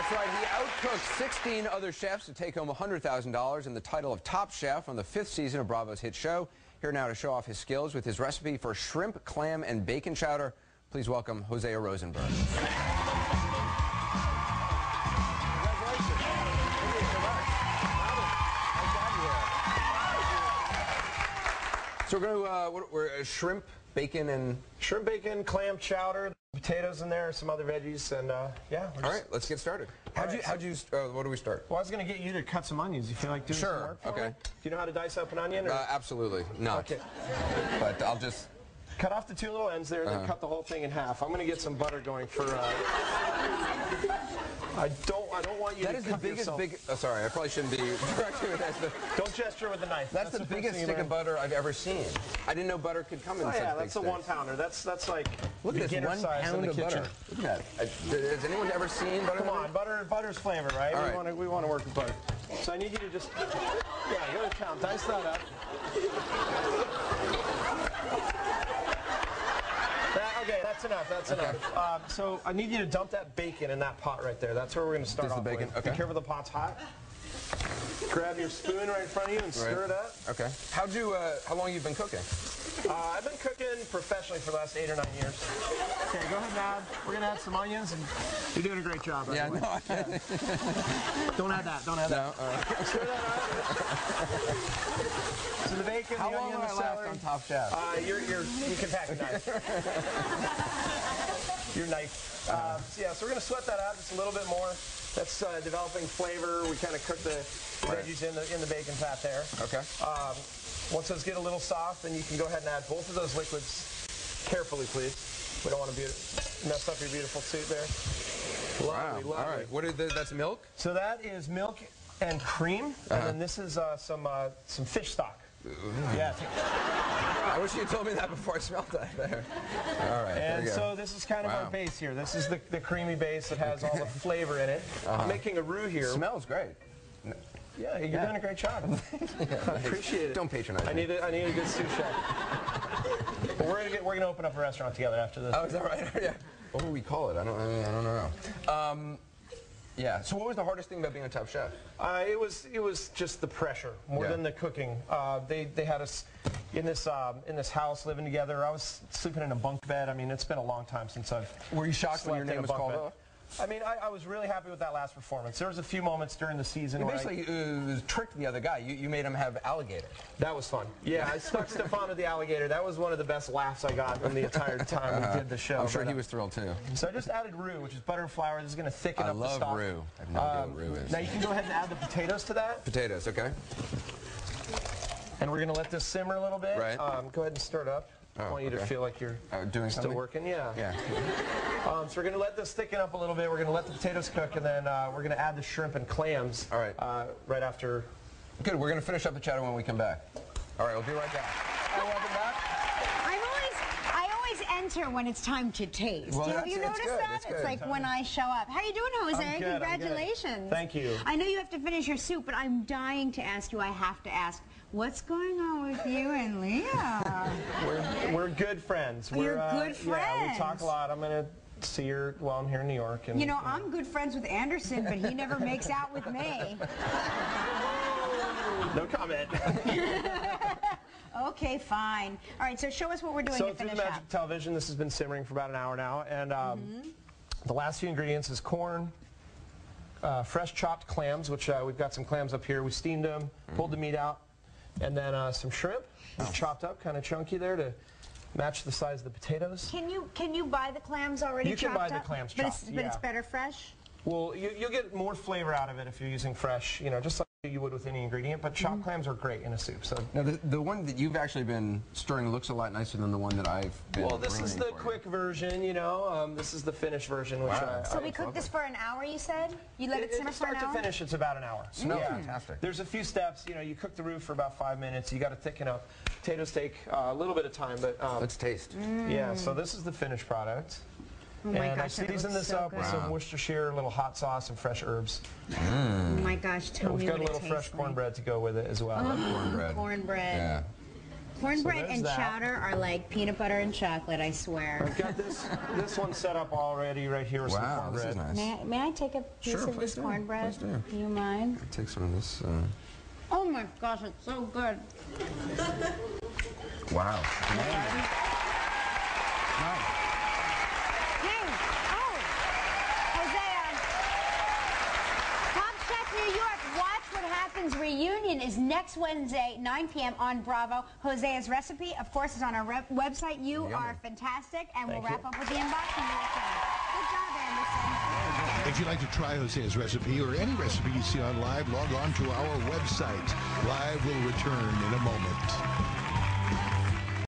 That's right. He outcooked 16 other chefs to take home $100,000 and the title of Top Chef on the 5th season of Bravo's hit show. Here now to show off his skills with his recipe for shrimp, clam, and bacon chowder. Please welcome Hosea Rosenberg. So we're going to, we're shrimp, bacon, and... Shrimp, bacon, clam chowder, potatoes in there, some other veggies, and yeah. All right, let's get started. What do we start? Well, I was going to get you to cut some onions. You feel like doing some work for me? Okay. Do you know how to dice up an onion? Or? Absolutely not. Okay. But I'll just... Cut off the two little ends there, and then cut the whole thing in half. I'm going to get some butter going for... I don't want you to cut yourself. Sorry, I probably shouldn't be directing with this, but... Don't gesture with the knife. That's the biggest stick of butter I've ever seen. I didn't know butter could come in such big that's a 1-pounder. That's like look at this 1 pound of butter. Look at that. Has anyone ever seen butter? Come on, butter's flavor, right? We want to work with butter. So I need you to just, go to town. Dice that up. Okay, that's enough. That's enough. So I need you to dump that bacon in that pot right there. That's where we're going to start off with. Okay. Be careful, the pot's hot. Grab your spoon right in front of you and stir it up. Okay. How long have you been cooking? I've been cooking professionally for the last 8 or 9 years. Okay, go ahead and add. We're going to add some onions, and you're doing a great job. Yeah, no, I can't. Don't add that. Don't add that. Stir that up. So the bacon, the onion, the celery. On Top Chef? You can pack a knife. Your knife. So we're going to sweat that out just a little bit more. That's developing flavor. We kind of cook the veggies in the bacon fat there. Okay. Once those get a little soft, then you can go ahead and add both of those liquids carefully, please. We don't want to mess up your beautiful soup there. Lovely, lovely. All right. What is this? That's milk? So that is milk and cream, and then this is some fish stock. Yeah. I wish you had told me that before I smelled that there. All right. And so this is kind of our base here. This is the creamy base that has all the flavor in it. I'm making a roux here. Smells great. Yeah, you're doing a great job. I appreciate it. Don't patronize me. I need a good sous chef. Well, we're gonna open up a restaurant together after this. Oh, is that right? Yeah. What would we call it? I don't know. Yeah. So what was the hardest thing about being a Top Chef? It was just the pressure more than the cooking. They had us in this house living together. I was sleeping in a bunk bed. I mean, it's been a long time since I've. Were you shocked when your name was called up? I mean, I was really happy with that last performance. There was a few moments during the season where basically tricked the other guy. You made him have alligator. That was fun. Yeah, I stuck Stefano the alligator. That was one of the best laughs I got in the entire time we did the show. I'm sure he was thrilled too. So I just added roux, which is butter and flour. This is going to thicken up the stock. I love roux. I have no idea what roux is. Now you can go ahead and add the potatoes to that. Potatoes, okay. And we're going to let this simmer a little bit. Right. Go ahead and stir it up. I want you to feel like you're doing still working. Yeah. So we're going to let this thicken up a little bit. We're going to let the potatoes cook, and then we're going to add the shrimp and clams. All right. Right after. Good. We're going to finish up the chowder when we come back. All right. We'll be right back. Welcome back. I always enter when it's time to taste. Well, Have you noticed that? It's like when I show up. How you doing, Jose? I'm good, Congratulations. Thank you. I know you have to finish your soup, but I'm dying to ask you. I have to ask. What's going on with you and Leah? We're good friends. You're good friends. Yeah, we talk a lot. I'm going to see her while I'm here in New York. And, I'm good friends with Anderson, but he never makes out with me. No comment. Okay, fine. All right, so show us what we're doing to finish up. So through the magic of television, this has been simmering for about an hour now, and the last few ingredients is corn, fresh chopped clams, which we've got some clams up here. We steamed them, pulled the meat out. And then some shrimp, chopped up, kind of chunky there to match the size of the potatoes. Can you buy the clams already chopped up? You can buy the clams chopped, but it's better fresh? Well, you'll get more flavor out of it if you're using fresh, just like you would with any ingredient, but chopped clams are great in a soup. So now the one that you've actually been stirring looks a lot nicer than the one that I've been this is the quick version, this is the finished version. Which so we cooked this for an hour, you said? You let it simmer for an hour? Start to finish, it's about an hour. Smells fantastic. There's a few steps. You cook the roux for about 5 minutes. You got to thicken up. Potatoes take a little bit of time, but let's taste. Yeah, so this is the finished product. Oh my and gosh, I season this up with some Worcestershire, a little hot sauce, and fresh herbs. Oh my gosh, tell me what it tastes like. We've got a little fresh cornbread to go with it as well. Cornbread. Cornbread. Yeah. Cornbread and chowder are like peanut butter and chocolate, I swear. I've got this one set up already right here with some cornbread. This is nice. May I take a piece of this cornbread? Please do. Do you mind? I'll take some of this. Oh my gosh, it's so good. Wow. Hey, Hosea. Top Chef New York, Watch What Happens reunion is next Wednesday, 9 p.m. on Bravo. Hosea's recipe, of course, is on our website. You are fantastic, and we'll wrap up with the unboxing. Good job, Anderson. If you'd like to try Hosea's recipe or any recipe you see on Live, log on to our website. Live will return in a moment.